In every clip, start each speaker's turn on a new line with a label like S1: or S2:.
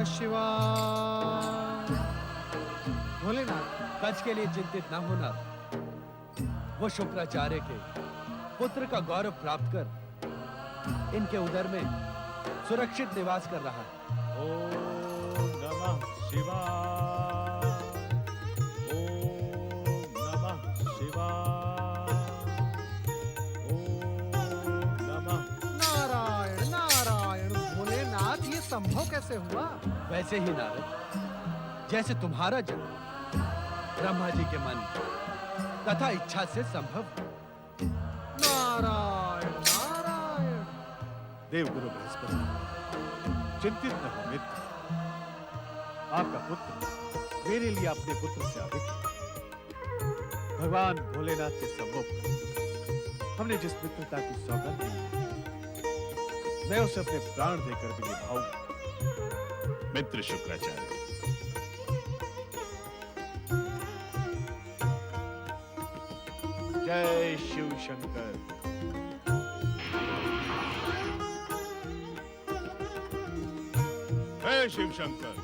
S1: नमः शिवाय। भोलेनाथ,
S2: कच्छ के लिए चिंतित न होना। वो शुक्राचार्य के पुत्र का गौरव प्राप्त कर इनके उदर में सुरक्षित निवास कर रहा है।
S3: ओम नमः शिवाय। ओम नमः शिवाय। ओम नमः।
S1: नारायण नारायण। भोलेनाथ, ये संभव कैसे हुआ?
S2: वैसे ही नारद, जैसे तुम्हारा जन्म ब्रह्मा जी के मन तथा इच्छा से संभव।
S1: नारायण नारायण।
S3: देवगुरु बृहस्पति, चिंतित न हो मित्र। आपका पुत्र मेरे लिए अपने पुत्र से अधिक है। भगवान भोलेनाथ के सम्मुख हमने जिस मित्रता की सौगंध ली है, मैं उसे अपने प्राण देकर भी निभाऊंगा।
S4: मित्र शुक्राचार्य,
S3: जय शिव शंकर।
S4: हे शिव शंकर,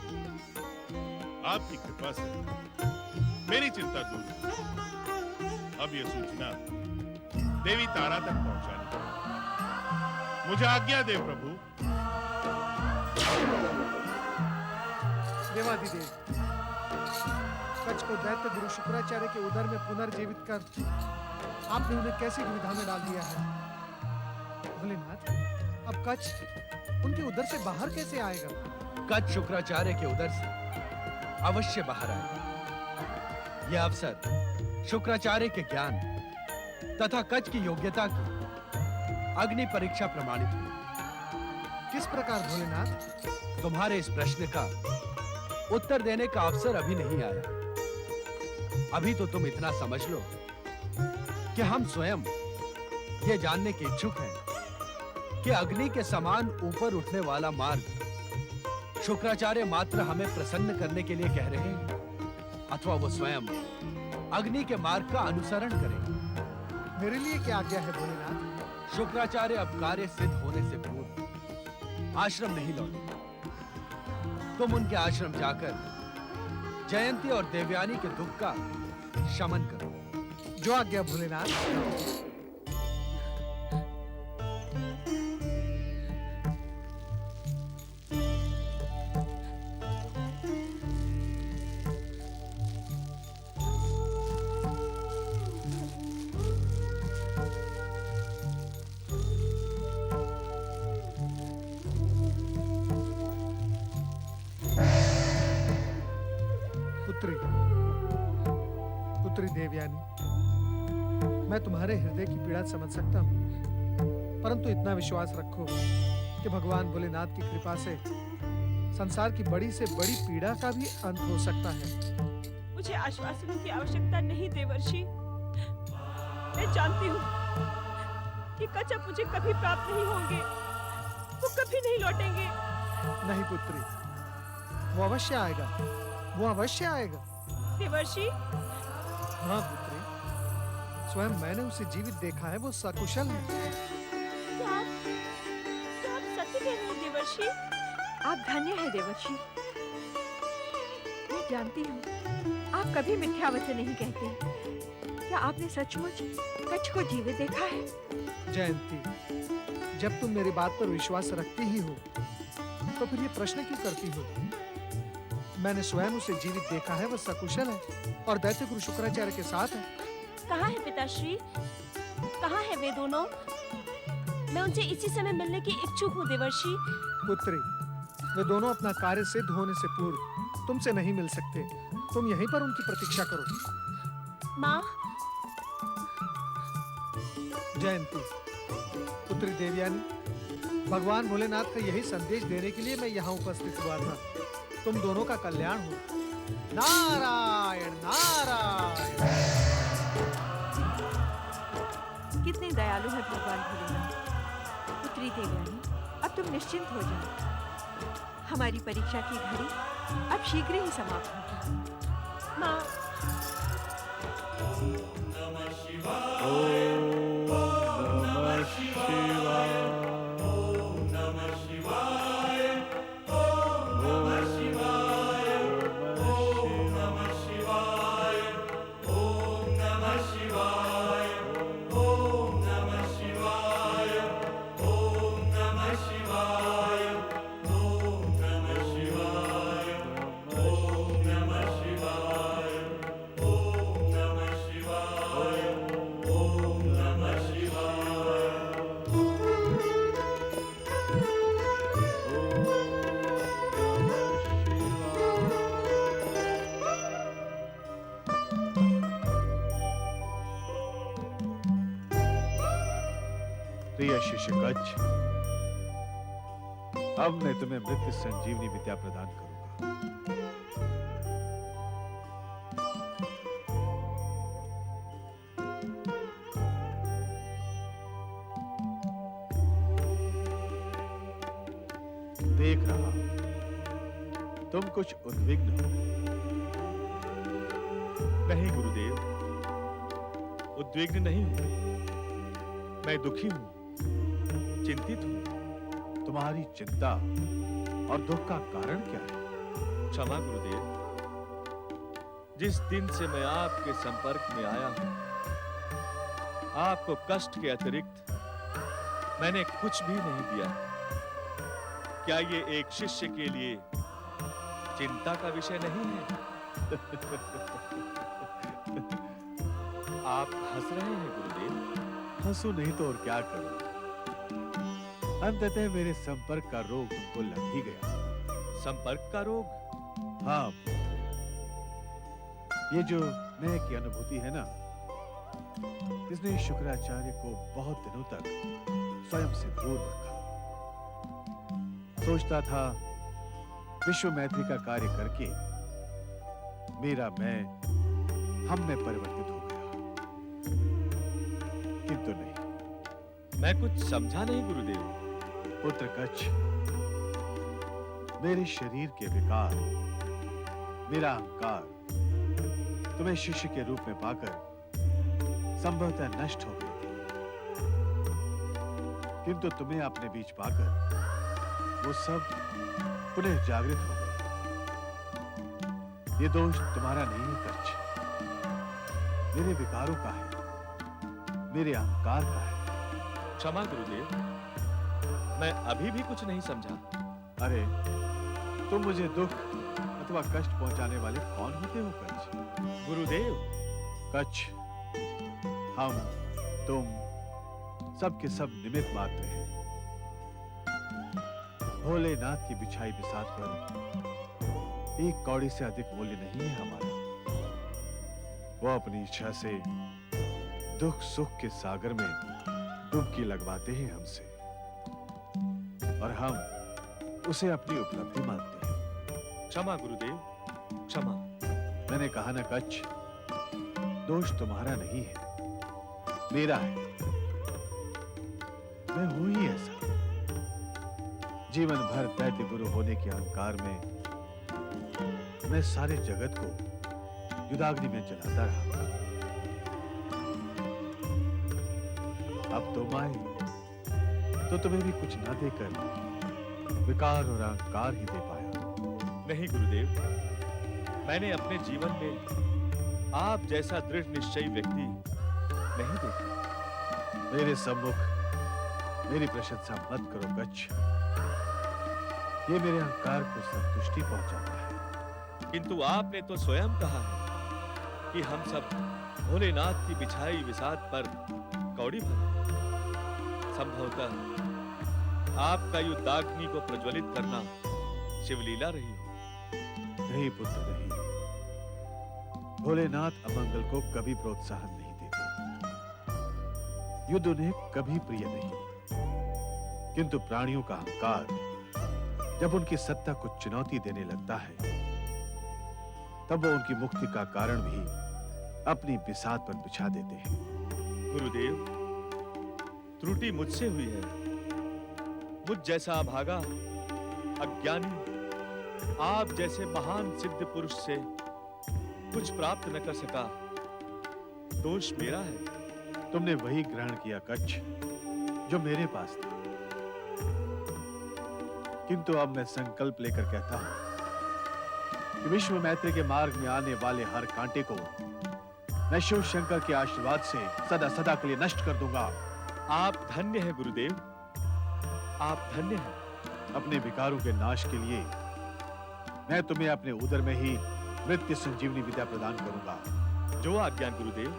S4: आपकी कृपा से मेरी चिंता दूर हुई। अब यह सूचना देवी तारा तक पहुंचानी है। मुझे आज्ञा दे प्रभु।
S1: देवादिदेव, कच्छ को दैत्य गुरु शुक्राचार्य के उदर में पुनर्जीवित कर आपने उन्हें कैसी दुविधा में डाल दिया है? भोलेनाथ, अब कच्छ उनके उदर से बाहर कैसे आएगा?
S2: कच्छ शुक्राचार्य के उदर से अवश्य बाहर आए। यह अवसर शुक्राचार्य के ज्ञान तथा कच्छ की योग्यता की अग्नि परीक्षा प्रमाणित हुई।
S1: किस प्रकार भोलेनाथ?
S2: तुम्हारे इस प्रश्न का उत्तर देने का अवसर अभी नहीं आया। अभी तो तुम इतना समझ लो कि हम स्वयं ये जानने के इच्छुक हैं कि अग्नि के समान ऊपर उठने वाला मार्ग शुक्राचार्य मात्र हमें प्रसन्न करने के लिए कह रहे हैं अथवा वो स्वयं अग्नि के मार्ग का अनुसरण करें।
S1: मेरे लिए क्या आज्ञा है भोलेनाथ?
S2: शुक्राचार्य अब कार्य सिद्ध होने से पूर्व आश्रम नहीं लौटे। तुम उनके आश्रम जाकर जयंती और देवयानी के दुख का शमन करो।
S1: जो आज्ञा भोलेनाथ। पुत्री देवयानी, मैं तुम्हारे हृदय की पीड़ा समझ सकता हूँ, परंतु इतना विश्वास रखो कि भगवान भोलेनाथ की कृपा से संसार की बड़ी से बड़ी पीड़ा का भी अंत हो सकता है।
S5: मुझे आश्वासनों की आवश्यकता नहीं देवर्षि। मैं जानती हूँ कि कच्छ अब मुझे कभी प्राप्त नहीं होंगे, वो कभी नहीं लौटेंगे।
S1: नहीं पुत्री, वो अवश्य आएगा, वो अवश्य आएगा।
S5: देवर्षि,
S1: हाँ पुत्री, स्वयं मैंने उसे जीवित देखा है, वो सकुशल है।
S5: क्या आप सत्य कह रहे हैं देवर्षि?
S6: आप धन्य है देवर्षि। मैं जानती हूँ आप कभी मिथ्या वचन नहीं कहते। क्या आपने सचमुच कच्छ को जीवित देखा है?
S1: जयंती, जब तुम मेरी बात पर विश्वास रखती ही हो तो फिर ये प्रश्न क्यों करती हो? मैंने स्वयं उसे जीवित देखा है, वह सकुशल है और दैत्य गुरु शुक्राचार्य के साथ है।
S5: कहाँ है पिताश्री? कहाँ है वे दोनों? मैं उनसे इसी समय मिलने की इच्छुक हूँ देवर्षि।
S1: पुत्री, वे दोनों अपना कार्य सिद्ध होने से पूर्व तुमसे नहीं मिल सकते। तुम यहीं पर उनकी प्रतीक्षा करो।
S5: माँ।
S1: जयंती, पुत्री देवयानी, भगवान भोलेनाथ का यही संदेश देने के लिए मैं यहाँ उपस्थित हुआ था। तुम दोनों का कल्याण हो। नारायण नारायण।
S6: कितने दयालु है भगवान भोलेनाथ। पुत्री देवयानी, अब तुम निश्चिंत हो जाओ। हमारी परीक्षा की घड़ी अब शीघ्र ही समाप्त होगी।
S5: माँ।
S3: ओम नमः शिवाय। शिष्य कच्छ, अब मैं तुम्हें मृत्यु संजीवनी विद्या प्रदान करूंगा। देख रहा तुम कुछ उद्विग्न हो।
S4: नहीं गुरुदेव, उद्विग्न नहीं हूं। मैं दुखी हूं, चिंतित हूं।
S3: तुम्हारी चिंता और दुख का कारण क्या है?
S7: क्षमा गुरुदेव, जिस दिन से मैं आपके संपर्क में आया हूं, आपको कष्ट के अतिरिक्त मैंने कुछ भी नहीं दिया। क्या ये एक शिष्य के लिए चिंता का विषय नहीं है? आप हंस रहे हैं गुरुदेव।
S3: हंसू नहीं तो और क्या करूं? अंततः मेरे संपर्क का रोग तुमको लग ही गया।
S7: संपर्क का रोग?
S3: हाँ, ये जो मैं की अनुभूति है ना, इसने शुक्राचार्य को बहुत दिनों तक स्वयं से दूर रखा। सोचता था विश्व मैत्री का कार्य करके मेरा मैं हम में परिवर्तित हो गया, किंतु नहीं।
S7: मैं कुछ समझा नहीं गुरुदेव।
S3: पुत्र कच्छ, मेरे शरीर के विकार, मेरा अहंकार तुम्हें शिष्य के रूप में पाकर संभवतः नष्ट हो गई थी, किंतु तुम्हें अपने बीच पाकर वो सब पुनः जागृत हो गए। ये दोष तुम्हारा नहीं है कच्छ, मेरे विकारों का है, मेरे अहंकार का है।
S7: क्षमा गुरुदेव, मैं अभी भी कुछ नहीं समझा।
S3: अरे, तुम मुझे दुख अथवा कष्ट पहुंचाने वाले कौन होते हो कच्छ?
S7: गुरुदेव,
S3: कच्छ, हम, तुम सब के सब निमित्त मात्र हैं। भोलेनाथ की बिछाई बिसात पर एक कौड़ी से अधिक मूल्य नहीं है हमारा। वो अपनी इच्छा से दुख सुख के सागर में डुबकी लगवाते हैं हमसे, और हम उसे अपनी उपलब्धि मानते हैं।
S7: क्षमा गुरुदेव, क्षमा।
S3: मैंने कहा ना कच्छ, दोष तुम्हारा नहीं है, मेरा है। मैं हूं ही ऐसा। जीवन भर दैत्य गुरु होने के अहंकार में मैं सारे जगत को युदाग्नि में जलाता रहा। अब तुम आए तो तुम्हें भी कुछ न देकर विकार और अहंकार ही दे पाया।
S7: नहीं गुरुदेव, मैंने अपने जीवन में आप जैसा दृढ़ निश्चयी व्यक्ति नहीं देखा।
S3: मेरे सम्मुख मेरी प्रशंसा मत करो कच्छ, ये मेरे अहंकार को संतुष्टि पहुंचाता है।
S7: किंतु आपने तो स्वयं कहा है कि हम सब भोलेनाथ की बिछाई विसात पर कौड़ी भर। संभवतः आपका युद्धाग्नि को प्रज्वलित करना शिवलीला रही हो।
S3: नहीं पुत्र, नहीं। भोलेनाथ अमंगल को कभी प्रोत्साहन नहीं देते। युद्ध उन्हें कभी प्रिय नहीं, किंतु प्राणियों का अहंकार जब उनकी सत्ता को चुनौती देने लगता है, तब वो उनकी मुक्ति का कारण भी अपनी बिसात पर बिछा देते हैं।
S7: गुरुदेव, त्रुटि मुझसे हुई है। मुझ जैसा अभागा, अज्ञानी, आप जैसे महान सिद्ध पुरुष से कुछ प्राप्त न कर सका, दोष मेरा है।
S3: तुमने वही ग्रहण किया कच्छ जो मेरे पास था, किंतु अब मैं संकल्प लेकर कहता हूं कि विश्व मैत्री के मार्ग में आने वाले हर कांटे को मैं शिव शंकर के आशीर्वाद से सदा सदा के लिए नष्ट कर दूंगा।
S7: आप धन्य हैं गुरुदेव, आप धन्य हैं।
S3: अपने विकारों के नाश के लिए मैं तुम्हें अपने उदर में ही मृत्यु संजीवनी विद्या प्रदान करूंगा।
S7: जो आज्ञा गुरुदेव।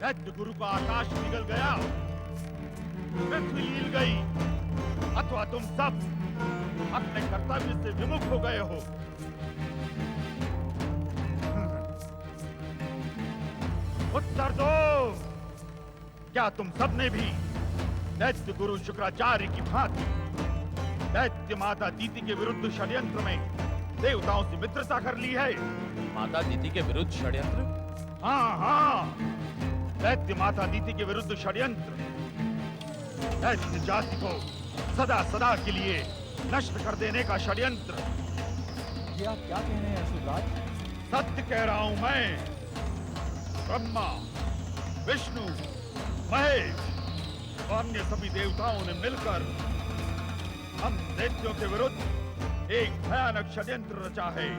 S4: दैत्य गुरु का आकाश निगल गया, पृथ्वी हिल गई, अथवा तुम सब अपने कर्तव्य से विमुख हो गए हो। उत्तर दो, क्या तुम सबने भी दैत्य गुरु शुक्राचार्य की भांति दैत्य माता दीति के विरुद्ध षड्यंत्र में देवताओं से मित्रता कर ली है?
S7: माता दीति के विरुद्ध षड्यंत्र?
S4: हाँ हाँ, दैत्य माता दीति के विरुद्ध षड्यंत्र, दैत्य जाति को सदा सदा के लिए नष्ट कर देने का षड्यंत्र।
S7: ये आप क्या कह रहे हैं असुरराज?
S4: सत्य कह रहा हूं मैं। ब्रह्मा, विष्णु, महेश और अन्य सभी देवताओं ने मिलकर हम दैत्यों के विरुद्ध एक भयानक षड्यंत्र रचा है।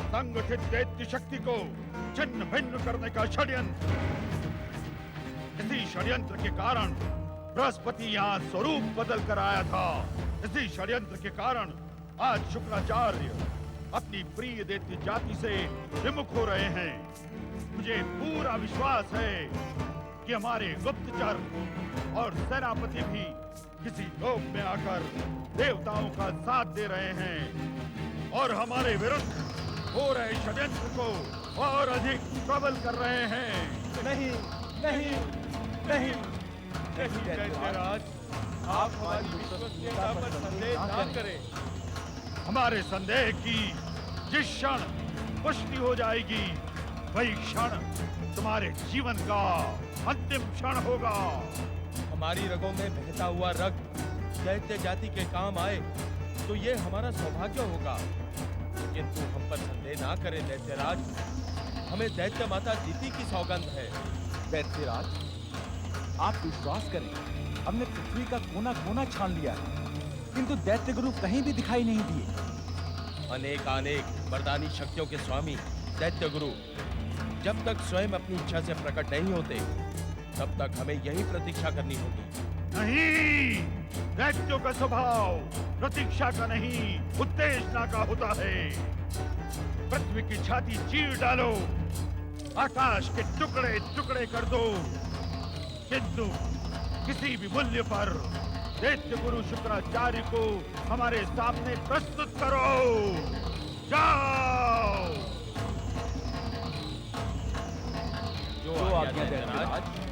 S4: संगठित दैत्य शक्ति को छिन्न भिन्न करने का षड्यंत्र। इसी षड्यंत्र के कारण बृहस्पति यहाँ स्वरूप बदल कर आया था। इसी षड्यंत्र के कारण आज शुक्राचार्य अपनी प्रिय दैत्य जाति से विमुख हो रहे हैं। मुझे पूरा विश्वास है कि हमारे गुप्तचर और सेनापति भी किसी लोक में आकर देवताओं का साथ दे रहे हैं और हमारे विरुद्ध हो रहे षड्यंत्र को और अधिक प्रबल कर रहे हैं।
S7: नहीं नहीं नहीं, दैत्यराज, आप हमारी विश्वसनीयता पर संदेह न करें।
S4: हमारे संदेह की जिस क्षण पुष्टि हो जाएगी, वही क्षण तुम्हारे जीवन का अंतिम क्षण होगा।
S7: हमारी रगों में बहता हुआ रक्त दैत्य जाति के काम आए तो ये हमारा सौभाग्य होगा। किंतु हम पर संदेह ना करें दैत्यराज, हमें दैत्य माता दीति की सौगंध है।
S8: दैत्यराज, आप विश्वास करें, हमने पृथ्वी का कोना कोना छान लिया है, किंतु दैत्य गुरु कहीं भी दिखाई नहीं दिए।
S7: अनेक वरदानी शक्तियों के स्वामी दैत्य गुरु जब तक स्वयं अपनी इच्छा से प्रकट नहीं होते, तब तक हमें यही प्रतीक्षा करनी होगी।
S4: नहीं, दैत्यों का स्वभाव प्रतीक्षा का नहीं, उत्तेजना का होता है। पृथ्वी की छाती चीर डालो, आकाश के टुकड़े टुकड़े कर दो, किंतु किसी भी मूल्य पर दैत्य गुरु शुक्राचार्य को हमारे सामने प्रस्तुत करो। जाओ।
S7: जो आज्ञा दैत्यराज।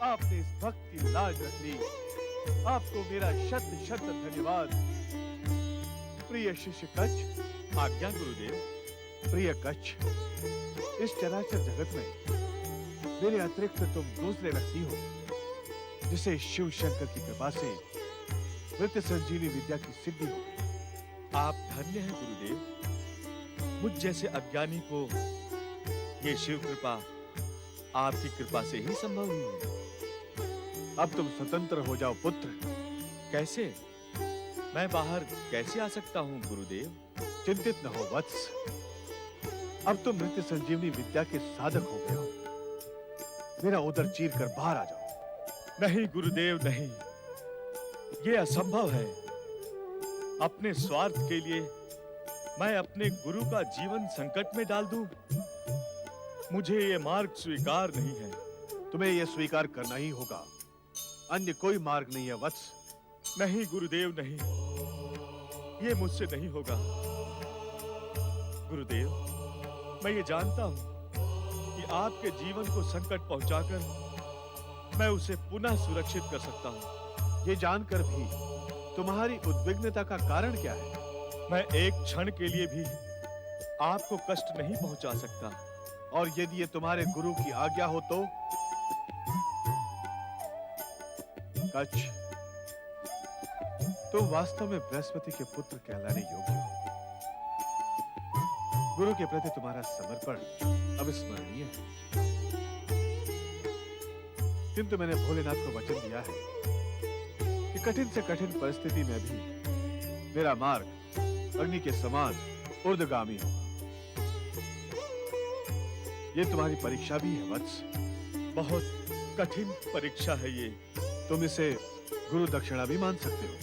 S3: आपने इस भक्त की लाज रख ली। आपको मेरा शत शत धन्यवाद। प्रिय शिष्य कच्छ।
S4: आज्ञा गुरुदेव।
S3: प्रिय कच्छ, इस चराचर जगत में मेरे अतिरिक्त तुम दूसरे व्यक्ति हो जिसे शिव शंकर की कृपा से मृत्यु संजीवनी विद्या की सिद्धि हो।
S7: आप धन्य हैं गुरुदेव। मुझ जैसे अज्ञानी को ये शिव कृपा आपकी कृपा से ही संभव हुई है।
S3: अब तुम स्वतंत्र हो जाओ पुत्र।
S7: कैसे? मैं बाहर कैसे आ सकता हूँ गुरुदेव?
S3: चिंतित न हो वत्स, अब तुम मृत्यु संजीवनी विद्या के साधक हो गए हो। मेरा उदर चीर कर बाहर आ जाओ।
S7: नहीं गुरुदेव नहीं, ये असंभव है। अपने स्वार्थ के लिए मैं अपने गुरु का जीवन संकट में डाल दूं? मुझे ये मार्ग स्वीकार नहीं है।
S3: तुम्हें यह स्वीकार करना ही होगा, अन्य कोई मार्ग नहीं है वत्स।
S7: नहीं गुरुदेव नहीं, ये मुझसे नहीं होगा। गुरुदेव, मैं ये जानता हूं कि आपके जीवन को संकट पहुंचाकर मैं उसे पुनः सुरक्षित कर सकता हूं।
S3: ये जानकर भी तुम्हारी उद्विग्नता का कारण क्या है?
S7: मैं एक क्षण के लिए भी आपको कष्ट नहीं पहुंचा सकता।
S3: और यदि ये तुम्हारे गुरु की आज्ञा हो तो? कच्छ, तुम वास्तव में बृहस्पति के पुत्र कहलाने योग्य हो। गुरु के प्रति तुम्हारा समर्पण अविस्मरणीय है। किंतु मैंने भोलेनाथ को वचन दिया है कि कठिन से कठिन परिस्थिति में भी मेरा मार्ग अग्नि के समान ऊर्ध्वगामी होगा। ये तुम्हारी परीक्षा भी है वत्स।
S7: बहुत कठिन परीक्षा है ये।
S3: तुम इसे गुरु दक्षिणा भी मान सकते हो।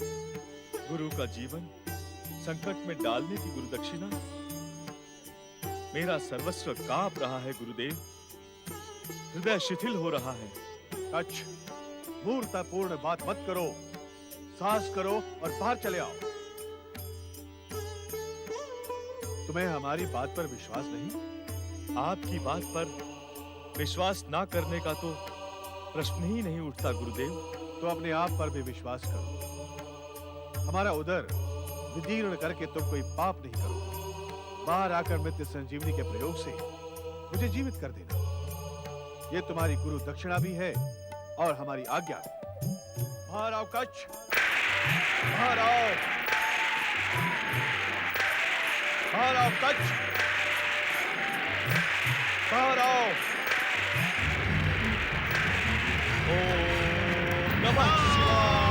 S7: गुरु का जीवन संकट में डालने की गुरु दक्षिणा? मेरा सर्वस्व कांप रहा है गुरुदेव, हृदय शिथिल हो रहा है।
S3: कच्छ, मूर्खतापूर्ण बात मत करो। साहस करो और बाहर चले आओ। तुम्हें हमारी बात पर विश्वास नहीं?
S7: आपकी बात पर विश्वास ना करने का तो प्रश्न ही नहीं उठता गुरुदेव।
S3: तो अपने आप पर भी विश्वास करो। हमारा उदर विदीर्ण करके तुम कोई पाप नहीं करोगे। बाहर आकर मृत्यु संजीवनी के प्रयोग से मुझे जीवित कर देना। यह तुम्हारी गुरु दक्षिणा भी है और हमारी आज्ञा। बाहर आओ कच्छ, बाहर आओ, बाहर आओ कच्छ, बाहर आओ। ओम नमः शिवाय।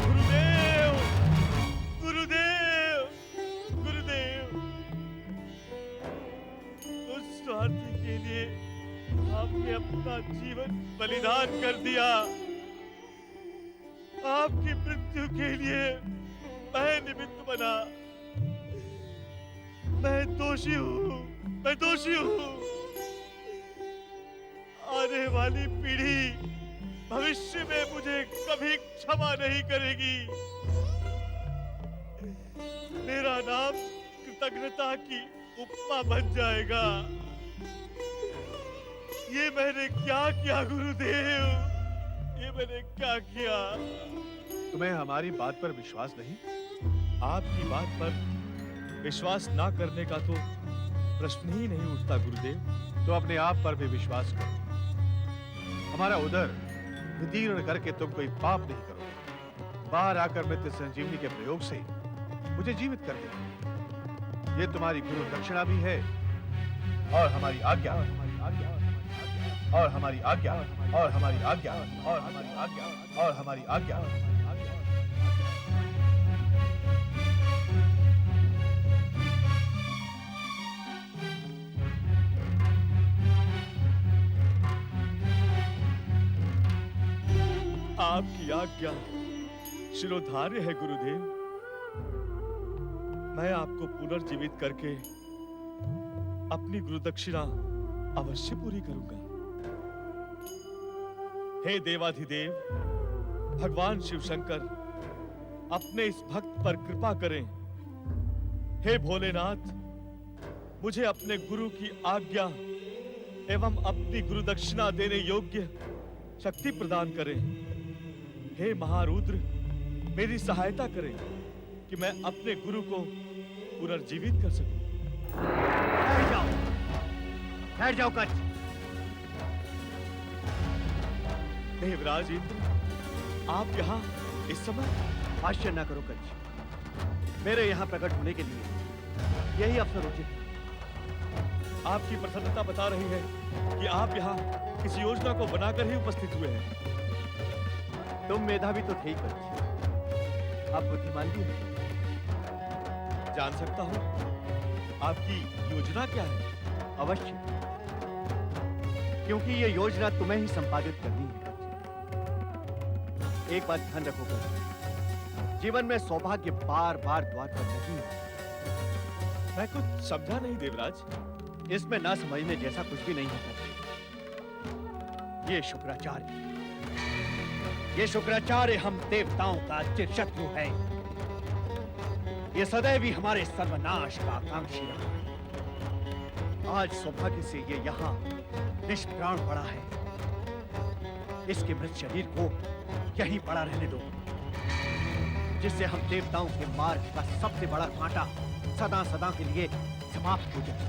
S3: गुरुदेव, गुरुदेव, गुरुदेव, उस स्वार्थ के लिए आपने अपना जीवन बलिदान कर दिया। आपकी मृत्यु के लिए मैं निमित्त बना। मैं दोषी हूँ, मैं दोषी हूँ। आने वाली पीढ़ी भविष्य में मुझे कभी क्षमा नहीं करेगी। मेरा नाम कृतज्ञता की उपमा बन जाएगा। ये मैंने क्या किया गुरुदेव? ये मैंने क्या किया? तुम्हें हमारी बात पर विश्वास नहीं?
S7: आपकी बात पर विश्वास ना करने का तो प्रश्न ही नहीं उठता गुरुदेव।
S3: तो अपने आप पर भी विश्वास करो। हमारा उदर विदीर्ण करके तुम कोई पाप नहीं करोगे। बाहर आकर मृत्यु संजीवनी के प्रयोग से मुझे जीवित कर देना। ये तुम्हारी गुरु दक्षिणा भी है और हमारी आज्ञा। और हमारी आज्ञा, और हमारी आज्ञा, और हमारी आज्ञा, और हमारी आज्ञा।
S7: आपकी आज्ञा शिरोधार्य है गुरुदेव। मैं आपको पुनर्जीवित करके अपनी गुरु दक्षिणा अवश्य पूरी करूंगा। हे देवाधिदेव भगवान शिव शंकर, अपने इस भक्त पर कृपा करें। हे भोलेनाथ, मुझे अपने गुरु की आज्ञा एवं अपनी गुरु दक्षिणा देने योग्य शक्ति प्रदान करें। हे महारुद्र, मेरी सहायता करें कि मैं अपने गुरु को पुनर्जीवित कर सकूं।
S3: बैठ जाओ कच।
S7: देवराज इंद्र, आप यहाँ इस समय?
S3: आश्चर्य ना करो कच। मेरे यहाँ प्रकट होने के लिए यही अवसर उचित है।
S7: आपकी प्रसन्नता बता रही है कि आप यहाँ किसी योजना को बनाकर ही उपस्थित हुए हैं।
S3: तुम मेधावी तो थे ही कच, आप बुद्धिमान भी हैं।
S7: जान सकता हूँ आपकी योजना क्या है?
S3: अवश्य, क्योंकि ये योजना तुम्हें ही संपादित करनी है। एक बात ध्यान रखो कच, जीवन में सौभाग्य बार बार द्वार पर नहीं है।
S7: मैं कुछ समझा नहीं देवराज।
S3: इसमें ना समझने जैसा कुछ भी नहीं है। ये शुक्राचार्य हम देवताओं का चिरशत्रु है। ये सदैव ही हमारे सर्वनाश का आकांक्षी रहा है। आज सौभाग्य से ये यहाँ निष्प्राण पड़ा है। इसके मृत शरीर को यहीं पड़ा रहने दो, जिससे हम देवताओं के मार्ग का सबसे बड़ा कांटा सदा सदा के लिए समाप्त हो जाए।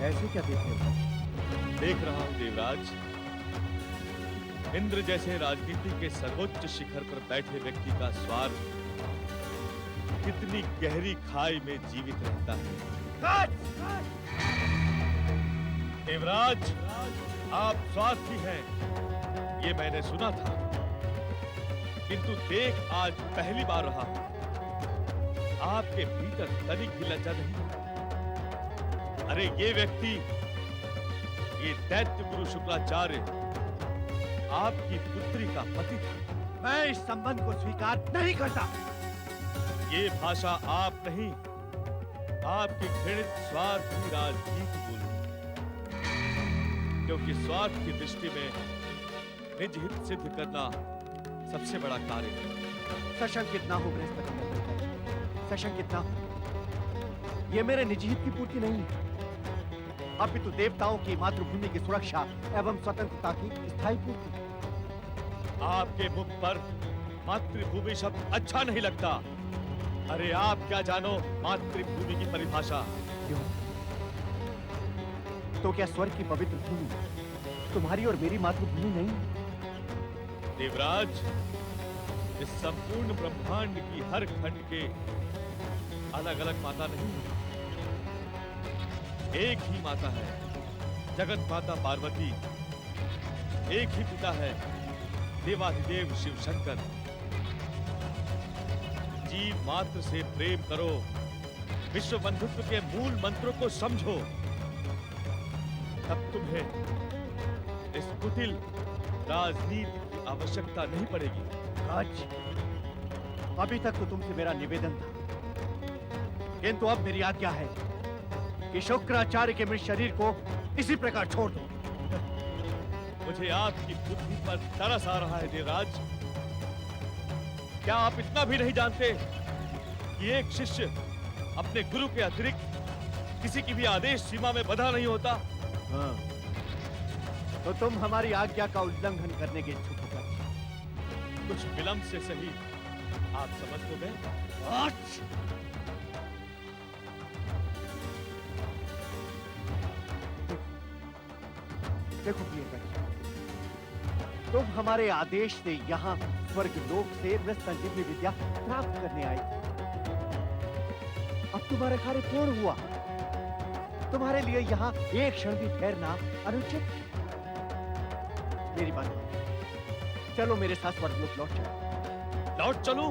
S3: ऐसे क्या देख रहे हो?
S7: देख रहा हूं देवराज, इंद्र जैसे राजनीति के सर्वोच्च शिखर पर बैठे व्यक्ति का स्वार्थ कितनी गहरी खाई में जीवित रहता है। देवराज, आप स्वार्थी हैं, ये मैंने सुना था, किंतु देख आज पहली बार रहा हूं। आपके भीतर तनिक भी लज्जा नहीं। अरे ये व्यक्ति, ये दैत्य गुरु शुक्राचार्य आपकी पुत्री का पति था।
S3: मैं इस संबंध को स्वीकार नहीं करता।
S7: ये भाषा आप नहीं, आपकी घृणित स्वार्थी राजनीति बोली, क्योंकि स्वार्थ की दृष्टि में निज हित सिद्ध करना सबसे बड़ा कार्य है।
S3: सशंकित ना हो बृहस्पति, सशंकित ना हो। ये मेरे निजी हित की पूर्ति नहीं है, अपितु देवताओं की मातृभूमि की सुरक्षा एवं स्वतंत्रता की स्थायी पूर्ति।
S7: आपके मुख पर मातृभूमि शब्द अच्छा नहीं लगता। अरे आप क्या जानो मातृभूमि की परिभाषा?
S3: क्यों? तो क्या स्वर्ग की पवित्र भूमि तुम्हारी और मेरी मातृभूमि नहीं?
S7: देवराज, इस संपूर्ण ब्रह्मांड की हर खंड के अलग अलग माता नहीं है, एक ही माता है, जगत माता पार्वती। एक ही पिता है, देवाधिदेव शिव शंकर। जीव मात्र से प्रेम करो, विश्व बंधुत्व के मूल मंत्रों को समझो, तब तुम्हें इस कुटिल राजनीति की आवश्यकता नहीं पड़ेगी।
S3: आज अभी तक तो तुमसे मेरा निवेदन था, किंतु अब मेरी आज्ञा है कि शुक्राचार्य के मृत शरीर को इसी प्रकार छोड़ दो।
S7: मुझे आपकी बुद्धि पर तरस आ रहा है देवराज। क्या आप इतना भी नहीं जानते कि एक शिष्य अपने गुरु के अतिरिक्त किसी की भी आदेश सीमा में बंधा नहीं होता?
S3: हाँ, तो तुम हमारी आज्ञा का उल्लंघन करने के इच्छुक हो।
S7: कुछ विलंब से सही आप समझ तो गए।
S3: देखो प्रियकर, तुम हमारे आदेश से यहाँ स्वर्ग लोक से मृत संजीवनी विद्या प्राप्त करने आए थे। अब तुम्हारा कार्य पूर्ण हुआ। तुम्हारे लिए यहाँ एक क्षण भी ठहरना अनुचित है। मेरी बात मानो, चलो मेरे साथ स्वर्ग लोक लौट चलो।
S7: लौट चलूं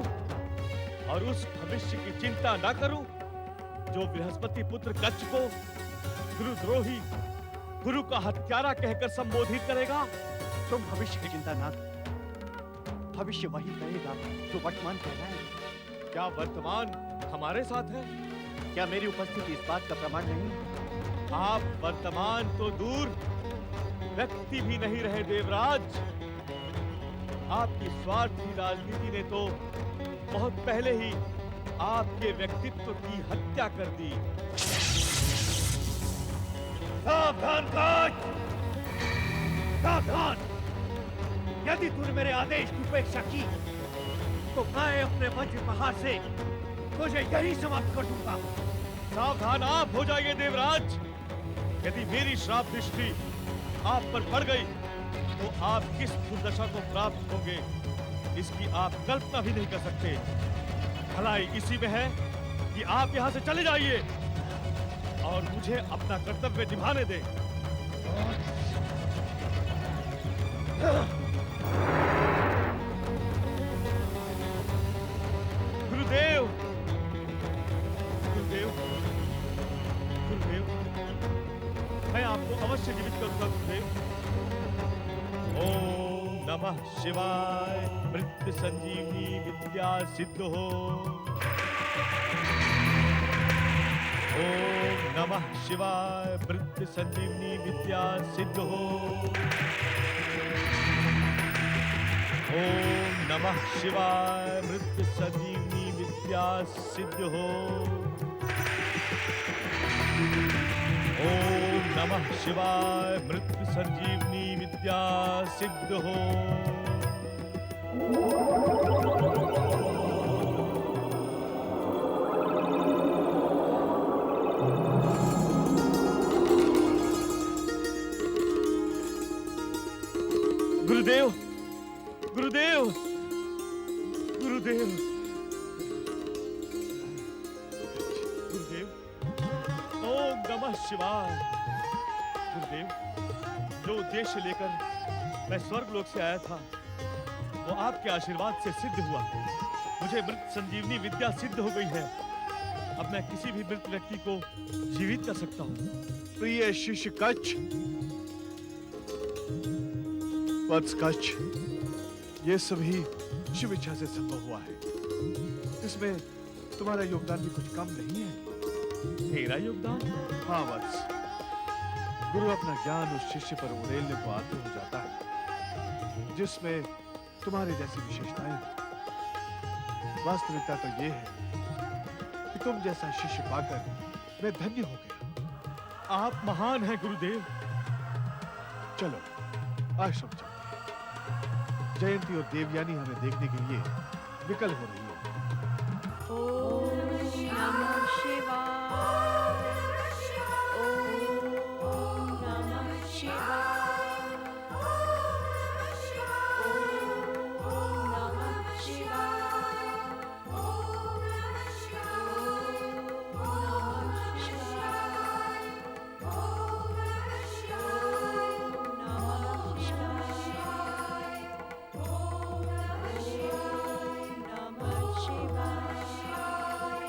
S7: और उस भविष्य की चिंता ना करूं जो बृहस्पति पुत्र कच्छ को गुरुद्रोही, गुरु का हत्यारा कहकर संबोधित करेगा?
S3: तुम भविष्य की चिंता ना करो। भविष्य वही कहेगा जो वर्तमान कह रहा है।
S7: क्या वर्तमान हमारे साथ है?
S3: क्या मेरी उपस्थिति इस बात का प्रमाण नहीं?
S7: आप वर्तमान तो दूर, व्यक्ति भी नहीं रहे देवराज। आपकी स्वार्थी राजनीति ने तो बहुत पहले ही आपके व्यक्तित्व की हत्या कर दी।
S3: सावधान कच! सावधान! यदि तूने मेरे आदेश की उपेक्षा की तो मैं अपने वज्र प्रहार से तुझे यही समाप्त कर दूंगा।
S7: सावधान आप हो जाइए देवराज। यदि मेरी श्राप दृष्टि आप पर पड़ गई तो आप किस दुर्दशा को प्राप्त होंगे इसकी आप कल्पना भी नहीं कर सकते। भलाई इसी में है कि आप यहां से चले जाइए और मुझे अपना कर्तव्य निभाने दें। गुरुदेव, गुरुदेव, गुरुदेव, मैं आपको अवश्य जीवित करूंगा गुरुदेव। ओम नमः शिवाय। मृत्यु संजीवनी विद्या सिद्ध हो। ओम नमः शिवाय। मृत्यु संजीवनी विद्या सिद्ध हो। ओम नमः शिवाय। मृत्यु संजीवनी विद्या सिद्ध हो। ओम नमः शिवाय। मृत्यु संजीवनी विद्या सिद्ध हो। गुरुदेव, गुरुदेव, गुरुदेव, गुरुदेव, ओम नमः शिवाय। गुरुदेव, जो उद्देश्य लेकर मैं स्वर्गलोक से आया था वो आपके आशीर्वाद से सिद्ध हुआ। मुझे मृत संजीवनी विद्या सिद्ध हो गई है। अब मैं किसी भी मृत व्यक्ति को जीवित कर सकता हूँ।
S3: प्रिय शिष्य कच, वत्स कच, ये सभी शिव इच्छा से संभव हुआ है। इसमें तुम्हारा योगदान भी कुछ कम नहीं है।
S7: मेरा योगदान?
S3: हाँ वत्स, गुरु अपना ज्ञान उस शिष्य पर उड़ेलने को आतुर हो जाता है जिसमें तुम्हारे जैसी विशेषताएं हैं। वास्तविकता तो ये है कि तुम जैसा शिष्य पाकर मैं धन्य हो गया।
S7: आप महान हैं गुरुदेव।
S3: चलो आश्रम चलते हैं। जयंती और देवयानी हमें देखने के लिए विकल हो रही है।
S6: ओम नमः शिवाय। ओम नमः शिवाय। ओम नमः शिवाय। ओम नमः शिवाय। ओम नमः शिवाय। ओम नमः शिवाय। नमः शिवाय। ओम नमः शिवाय। नमः शिवाय।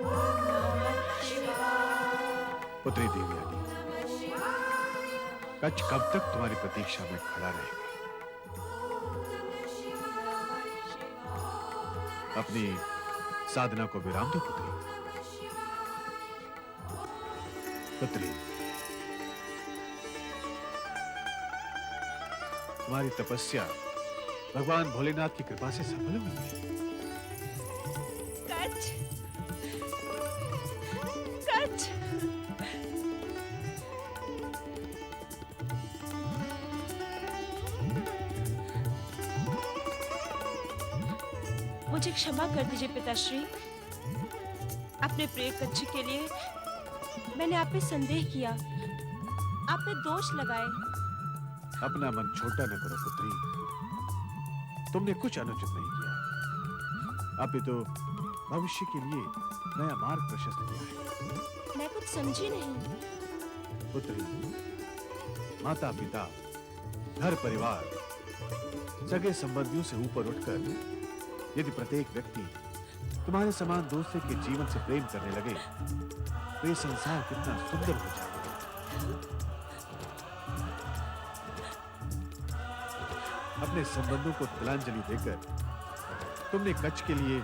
S6: ओम नमः शिवाय।
S3: पुत्री देवयानी, कच कब तक तुम्हारी प्रतीक्षा में खड़ा रहेगा? अपनी साधना को विराम दो पुत्री। पुत्री, तुम्हारी तपस्या भगवान भोलेनाथ की कृपा से सफल हुई है।
S5: कच, कच, मुझे क्षमा कर दीजिए पिताश्री। अपने प्रिय कच्छ के लिए मैंने आप पे संदेह किया, आप पे दोष लगाए।
S3: अपना मन छोटा न करो पुत्री। तुमने कुछ अनुचित नहीं किया। अभी तो भविष्य के लिए नया मार्ग प्रशस्त किया है।
S5: मैं कुछ समझी नहीं।
S3: पुत्री, माता पिता, घर परिवार, सगे संबंधियों से ऊपर उठकर यदि प्रत्येक व्यक्ति तुम्हारे समान दूसरे के जीवन से प्रेम करने लगे तो ये संसार कितना सुंदर हो जाएगा। अपने संबंधों को तिलांजलि देकर तुमने कच्छ के लिए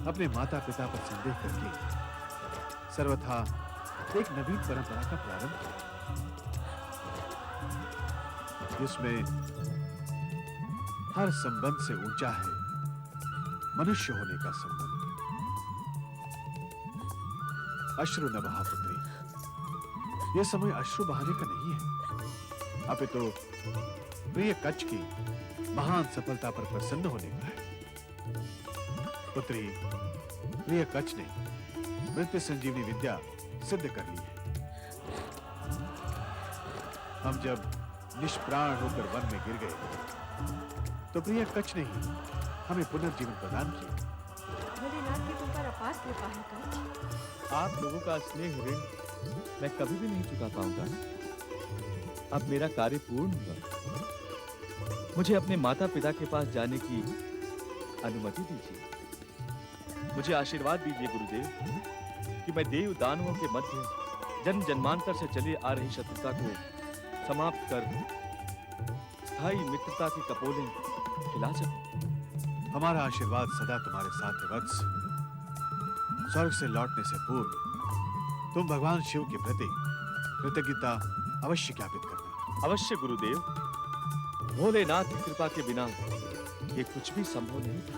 S3: अपने माता पिता पर संदेह करके सर्वथा एक नवीन परंपरा का प्रारंभ किया, जिसमें हर संबंध से ऊंचा है मनुष्य होने का संबंध। अश्रु न बहा पुत्री, यह समय अश्रु बहाने का नहीं है, अपितु प्रिय कच्छ की महान सफलता पर प्रसन्न होने का है। पुत्री, प्रिय कच्छ ने मृत्यु संजीवनी विद्या सिद्ध कर ली है। हम जब निष्प्राण होकर वन में गिर गए तो प्रिय कच्छ ने ही हमें पुनर्जीवन प्रदान किया।
S6: भोलेनाथ की तुम पर अपार कृपा है कच्छ।
S7: आप लोगों का स्नेह ऋण मैं कभी भी नहीं चुका पाऊंगा। अब मेरा कार्य पूर्ण हुआ। मुझे अपने माता पिता के पास जाने की अनुमति दीजिए। मुझे आशीर्वाद दीजिए गुरुदेव कि मैं देव दानवों के मध्य जन्म जन्मांतर से चली आ रही शत्रुता को समाप्त कर स्थायी मित्रता की कपोलें खिला सकूं।
S3: हमारा आशीर्वाद सदा तुम्हारे साथ है वत्स। स्वर्ग से लौटने से पूर्व तुम भगवान शिव के प्रति कृतज्ञता अवश्य ज्ञापित करना।
S7: अवश्य गुरुदेव, भोलेनाथ की कृपा के बिना ये कुछ भी संभव नहीं था।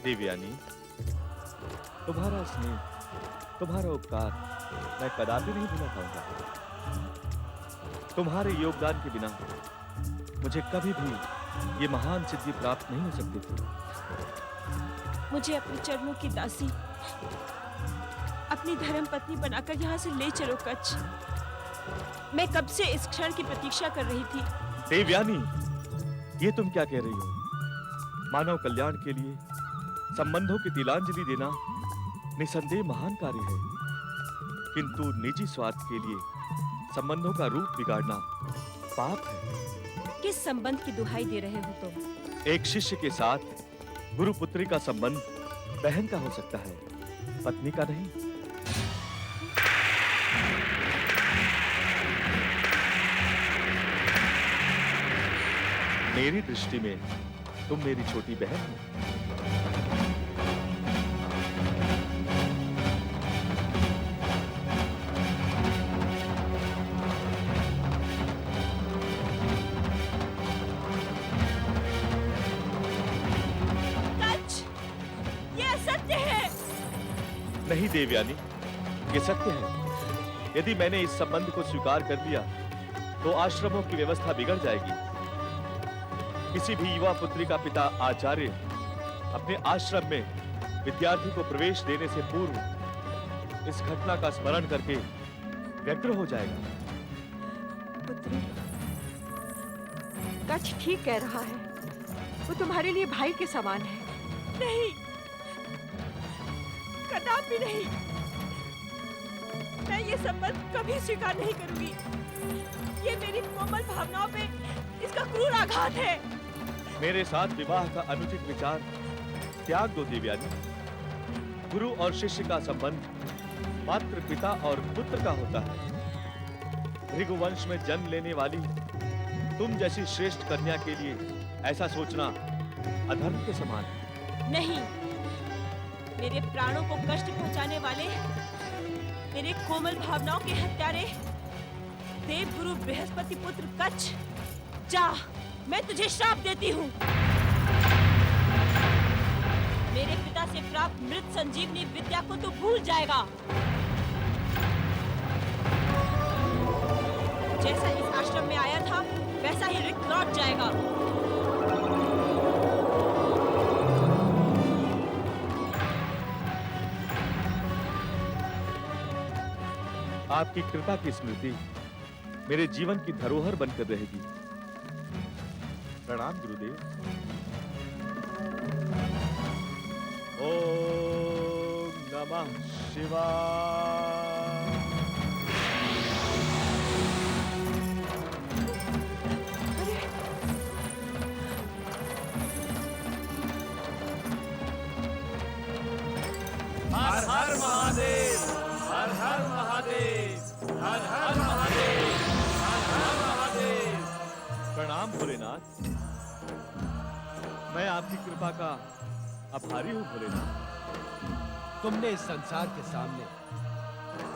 S7: देवयानी, तुम्हारा स्नेह, तुम्हारा उपकार मैं कदापि नहीं भूला पाऊंगा। तुम्हारे योगदान के बिना मुझे कभी भी ये महान सिद्धि प्राप्त नहीं हो सकती थी।
S5: मुझे अपने चरणों की दासी, अपनी धर्म पत्नी बनाकर यहाँ से ले चलो कच्छ। मैं कब से इस क्षण की प्रतीक्षा कर रही थी।
S7: देवयानी, ये तुम क्या कह रही हो? मानव कल्याण के लिए संबंधों की तिलांजलि देना निसंदेह महान कार्य है, किंतु निजी स्वार्थ के लिए संबंधों का रूप बिगाड़ना पाप है।
S5: किस संबंध की दुहाई दे रहे हो तुम?
S7: एक शिष्य के साथ गुरु पुत्री का संबंध बहन का हो सकता है, पत्नी का नहीं। मेरी दृष्टि में तुम मेरी छोटी बहन हो। नहीं देवयानी, ये सत्य है। यदि मैंने इस संबंध को स्वीकार कर लिया तो आश्रमों की व्यवस्था बिगड़ जाएगी। किसी भी युवा पुत्री का पिता आचार्य अपने आश्रम में विद्यार्थी को प्रवेश देने से पूर्व इस घटना का स्मरण करके व्यग्र हो जाएगा।
S6: पुत्री, कच्छ ठीक कह रहा है। वो तुम्हारे लिए भाई के समान है।
S5: नहीं, कदापि नहीं। मैं ये संबंध कभी स्वीकार नहीं करूंगी। ये मेरी कोमल भावनाओं पे इसका क्रूर आघात है।
S7: मेरे साथ विवाह का अनुचित विचार त्याग दो देवयानी। गुरु और शिष्य का संबंध मात्र पिता और पुत्र का होता है। भृगुवंश में जन्म लेने वाली तुम जैसी श्रेष्ठ कन्या के लिए ऐसा सोचना अधर्म के समान है।
S5: नहीं, मेरे प्राणों को कष्ट पहुंचाने वाले, मेरे कोमल भावनाओं के हत्यारे, देव गुरु बृहस्पति पुत्र कच्छ, जा, मैं तुझे श्राप देती हूँ। मेरे पिता से प्राप्त मृत संजीवनी विद्या को तू भूल जाएगा। जैसा इस आश्रम में आया था वैसा ही रिक्त लौट जाएगा।
S7: आपकी कृपा की स्मृति मेरे जीवन की धरोहर बनकर रहेगी। प्रणाम गुरुदेव। ओम नमः शिवाय।
S8: हर हर महादेव, हर हर महादेव, हर हर महादेव, हर हर महादेव।
S7: प्रणाम भोलेनाथ। मैं आपकी कृपा का आभारी हूं भोलेनाथ।
S2: तुमने इस संसार के सामने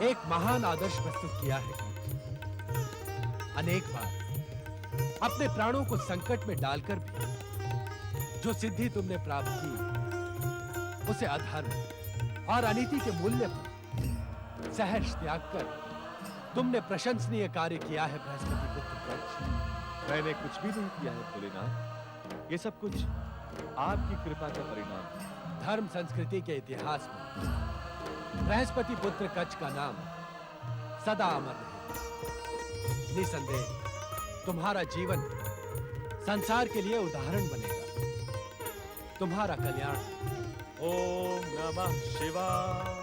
S2: एक महान आदर्श प्रस्तुत किया है। अनेक बार अपने प्राणों को संकट में डालकर भी जो सिद्धि तुमने प्राप्त की उसे अधर्म और अनीति के मूल्य पर सहर्ष त्याग कर तुमने प्रशंसनीय कार्य किया है बृहस्पति पुत्र कच्छ।
S7: मैंने कुछ भी नहीं किया है भोलेनाथ, ये सब कुछ आपकी कृपा का परिणाम है।
S2: धर्म संस्कृति के इतिहास में बृहस्पति पुत्र कच्छ का नाम सदा अमर रहेगा। निसंदेह तुम्हारा जीवन संसार के लिए उदाहरण बनेगा। तुम्हारा कल्याण।
S7: ओम नमः शिवाय।